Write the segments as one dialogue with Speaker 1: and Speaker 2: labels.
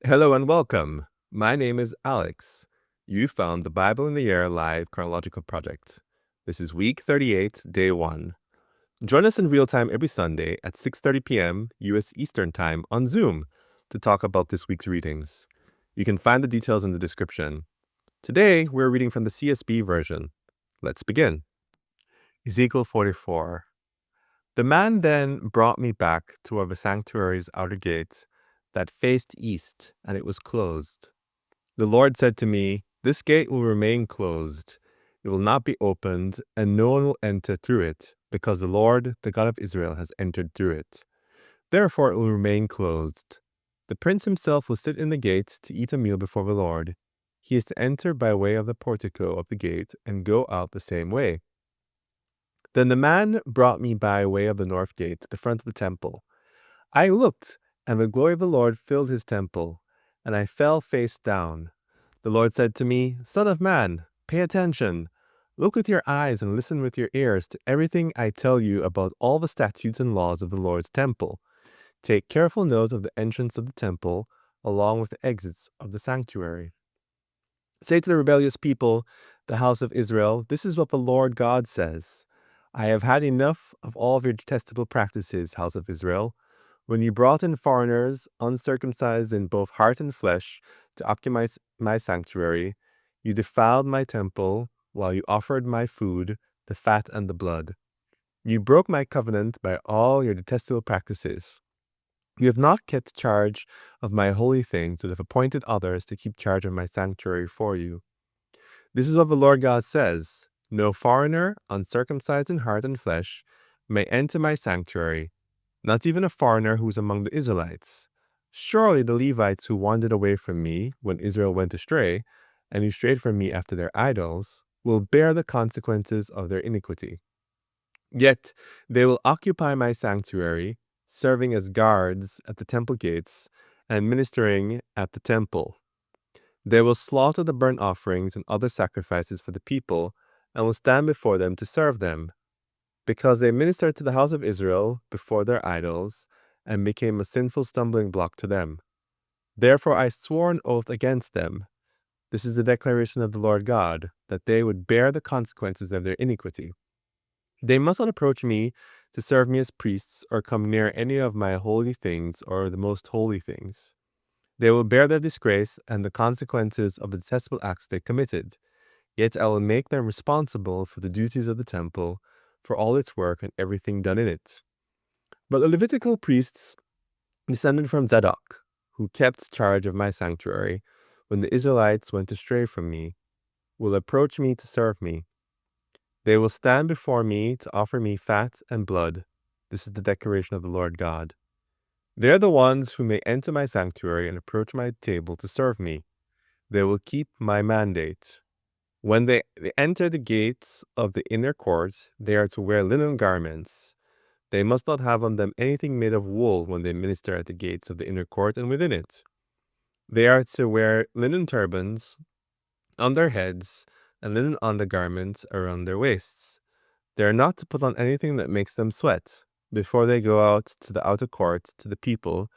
Speaker 1: Hello and welcome. My name is Alex. You found the Bible in the Year live chronological project. This is week 38, day 1. Join us in real time every Sunday at 6:30 p.m. U.S. Eastern Time on Zoom to talk about this week's readings. You can find the details in the description. Today, we're reading from the CSB version. Let's begin. Ezekiel 44. The man then brought me back toward the sanctuary's outer gate that faced east, and it was closed. The Lord said to me, "This gate will remain closed. It will not be opened, and no one will enter through it, because the Lord, the God of Israel, has entered through it. Therefore it will remain closed. The prince himself will sit in the gate to eat a meal before the Lord. He is to enter by way of the portico of the gate and go out the same way." Then the man brought me by way of the north gate to the front of the temple. I looked, and the glory of the Lord filled his temple, and I fell face down. The Lord said to me, "Son of man, pay attention. Look with your eyes and listen with your ears to everything I tell you about all the statutes and laws of the Lord's temple. Take careful note of the entrance of the temple, along with the exits of the sanctuary. Say to the rebellious people, the house of Israel, this is what the Lord God says. I have had enough of all of your detestable practices, house of Israel. When you brought in foreigners, uncircumcised in both heart and flesh, to occupy my sanctuary, you defiled my temple while you offered my food, the fat and the blood. You broke my covenant by all your detestable practices. You have not kept charge of my holy things, but have appointed others to keep charge of my sanctuary for you. This is what the Lord God says. No foreigner, uncircumcised in heart and flesh, may enter my sanctuary, not even a foreigner who is among the Israelites. Surely the Levites who wandered away from me when Israel went astray, and who strayed from me after their idols, will bear the consequences of their iniquity. Yet they will occupy my sanctuary, serving as guards at the temple gates and ministering at the temple. They will slaughter the burnt offerings and other sacrifices for the people, and will stand before them to serve them, because they ministered to the house of Israel before their idols, and became a sinful stumbling block to them. Therefore I swore an oath against them. This is the declaration of the Lord God, that they would bear the consequences of their iniquity. They must not approach me to serve me as priests, or come near any of my holy things or the most holy things. They will bear their disgrace and the consequences of the detestable acts they committed. Yet I will make them responsible for the duties of the temple, for all its work and everything done in it. But the Levitical priests, descended from Zadok, who kept charge of my sanctuary, when the Israelites went astray from me, will approach me to serve me. They will stand before me to offer me fat and blood. This is the declaration of the Lord God. They are the ones who may enter my sanctuary and approach my table to serve me. They will keep my mandate. When they enter the gates of the inner court, they are to wear linen garments. They must not have on them anything made of wool when they minister at the gates of the inner court and within it. They are to wear linen turbans on their heads and linen undergarments around their waists. They are not to put on anything that makes them sweat. Before they go out to the outer court to the people,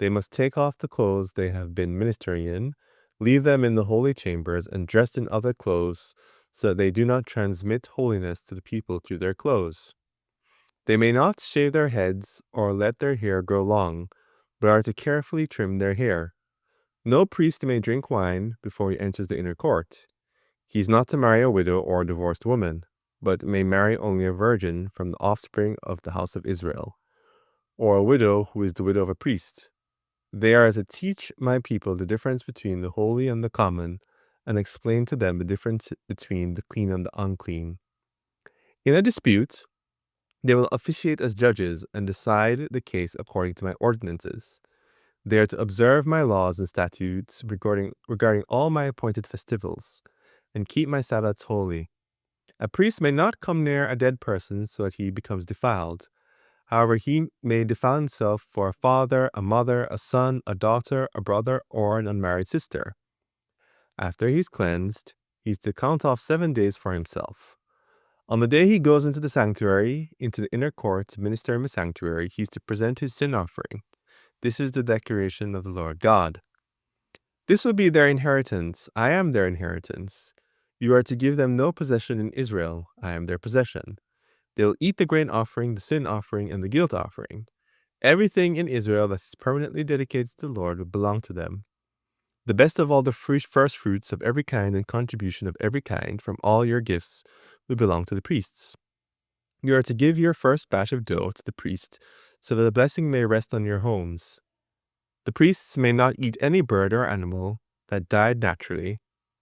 Speaker 1: they must take off the clothes they have been ministering in, leave them in the holy chambers, and dress in other clothes, so that they do not transmit holiness to the people through their clothes. They may not shave their heads or let their hair grow long, but are to carefully trim their hair. No priest may drink wine before he enters the inner court. He is not to marry a widow or a divorced woman, but may marry only a virgin from the offspring of the house of Israel, or a widow who is the widow of a priest. They are to teach my people the difference between the holy and the common, and explain to them the difference between the clean and the unclean. In a dispute, they will officiate as judges and decide the case according to my ordinances. They are to observe my laws and statutes regarding all my appointed festivals, and keep my Sabbaths holy. A priest may not come near a dead person so that he becomes defiled. However, he may defile himself for a father, a mother, a son, a daughter, a brother, or an unmarried sister. After he is cleansed, he is to count off 7 days for himself. On the day he goes into the sanctuary, into the inner court to minister in the sanctuary, he is to present his sin offering. This is the declaration of the Lord God. This will be their inheritance. I am their inheritance. You are to give them no possession in Israel. I am their possession. They'll eat the grain offering, the sin offering, and the guilt offering. Everything in Israel that is permanently dedicated to the Lord will belong to them. The best of all the first fruits of every kind and contribution of every kind from all your gifts will belong to the priests. You are to give your first batch of dough to the priest, so that the blessing may rest on your homes. The priests may not eat any bird or animal that died naturally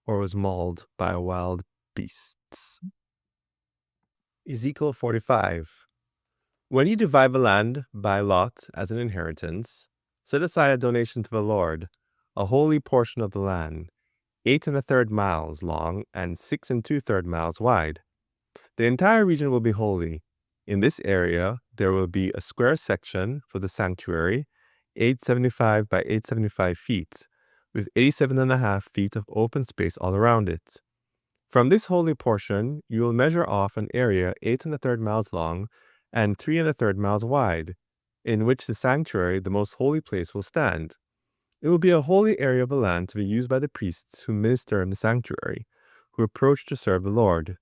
Speaker 1: or was mauled by wild beasts. Ezekiel 45. When you divide the land by lot as an inheritance, set aside a donation to the Lord, a holy portion of the land, 8 1/3 miles long and 6 2/3 miles wide. The entire region will be holy. In this area, there will be a square section for the sanctuary, 875 by 875 feet, with 87.5 feet of open space all around it. From this holy portion, you will measure off an area 8 1/3 miles long and 3 1/3 miles wide, in which the sanctuary, the most holy place, will stand. It will be a holy area of the land to be used by the priests who minister in the sanctuary, who approach to serve the Lord.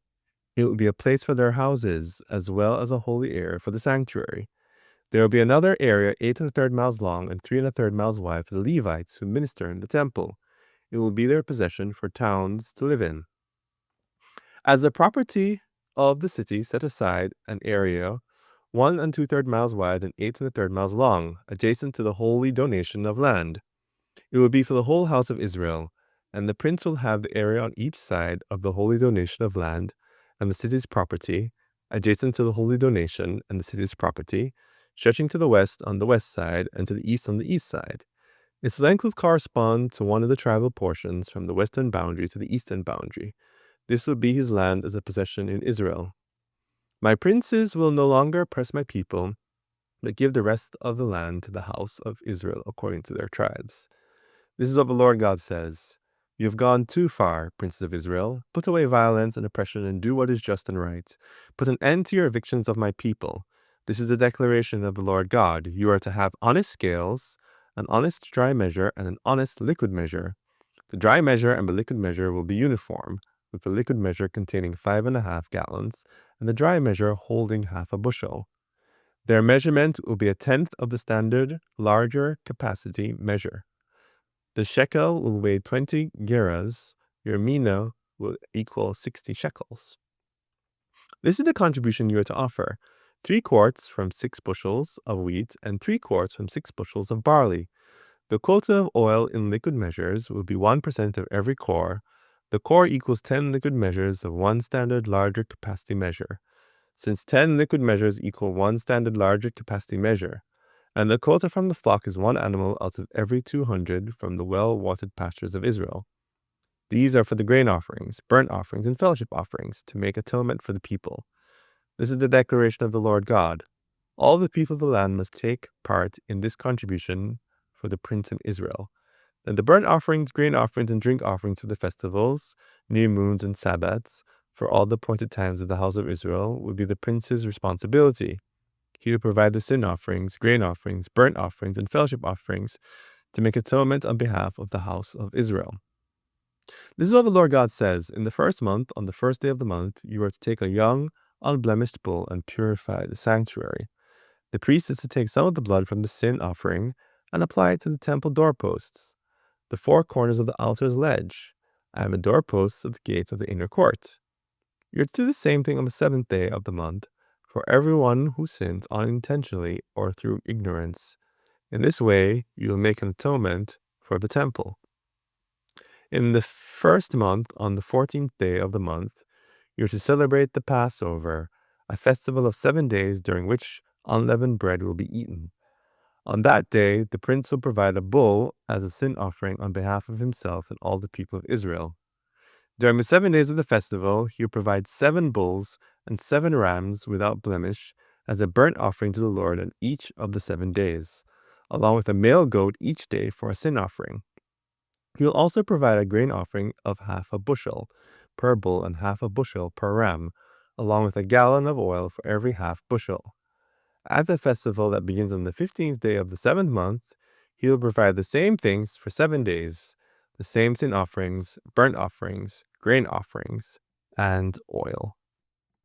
Speaker 1: It will be a place for their houses, as well as a holy area for the sanctuary. There will be another area 8 1/3 miles long and 3 1/3 miles wide for the Levites who minister in the temple. It will be their possession for towns to live in. As the property of the city, set aside an area 1 2/3 miles wide and 8 1/3 miles long, adjacent to the holy donation of land. It will be for the whole house of Israel, and the prince will have the area on each side of the holy donation of land and the city's property, adjacent to the holy donation and the city's property, stretching to the west on the west side and to the east on the east side. Its length will correspond to one of the tribal portions from the western boundary to the eastern boundary. This will be his land as a possession in Israel. My princes will no longer oppress my people, but give the rest of the land to the house of Israel according to their tribes. This is what the Lord God says. You have gone too far, princes of Israel. Put away violence and oppression and do what is just and right. Put an end to your evictions of my people. This is the declaration of the Lord God. You are to have honest scales, an honest dry measure, and an honest liquid measure. The dry measure and the liquid measure will be uniform, with the liquid measure containing 5.5 gallons, and the dry measure holding half a bushel. Their measurement will be 1/10 of the standard larger capacity measure. The shekel will weigh 20 gerahs. Your mina will equal 60 shekels. This is the contribution you are to offer: 3 quarts from 6 bushels of wheat and 3 quarts from 6 bushels of barley. The quota of oil in liquid measures will be 1% of every core. The core equals 10 liquid measures of one standard larger capacity measure. Since 10 liquid measures equal one standard larger capacity measure, and the quota from the flock is 1 animal out of every 200 from the well-watered pastures of Israel. These are for the grain offerings, burnt offerings, and fellowship offerings, to make atonement for the people. This is the declaration of the Lord God. All the people of the land must take part in this contribution for the prince in Israel. Then the burnt offerings, grain offerings, and drink offerings for the festivals, new moons, and Sabbaths, for all the appointed times of the house of Israel, will be the prince's responsibility. He will provide the sin offerings, grain offerings, burnt offerings, and fellowship offerings to make atonement on behalf of the house of Israel. This is what the Lord God says. In the first month, on the first day of the month, you are to take a young, unblemished bull and purify the sanctuary. The priest is to take some of the blood from the sin offering and apply it to the temple doorposts, the 4 corners of the altar's ledge, and the doorposts of the gates of the inner court. You are to do the same thing on the 7th day of the month for everyone who sins unintentionally or through ignorance. In this way, you will make an atonement for the temple. In the first month, on the 14th day of the month, you are to celebrate the Passover, a festival of 7 days during which unleavened bread will be eaten. On that day, the prince will provide a bull as a sin offering on behalf of himself and all the people of Israel. During the 7 days of the festival, he will provide 7 bulls and 7 rams without blemish as a burnt offering to the Lord on each of the 7 days, along with a male goat each day for a sin offering. He will also provide a grain offering of half a bushel per bull and half a bushel per ram, along with a gallon of oil for every half bushel. At the festival that begins on the 15th day of the 7th month, he will provide the same things for 7 days. the same sin offerings, burnt offerings, grain offerings, and oil.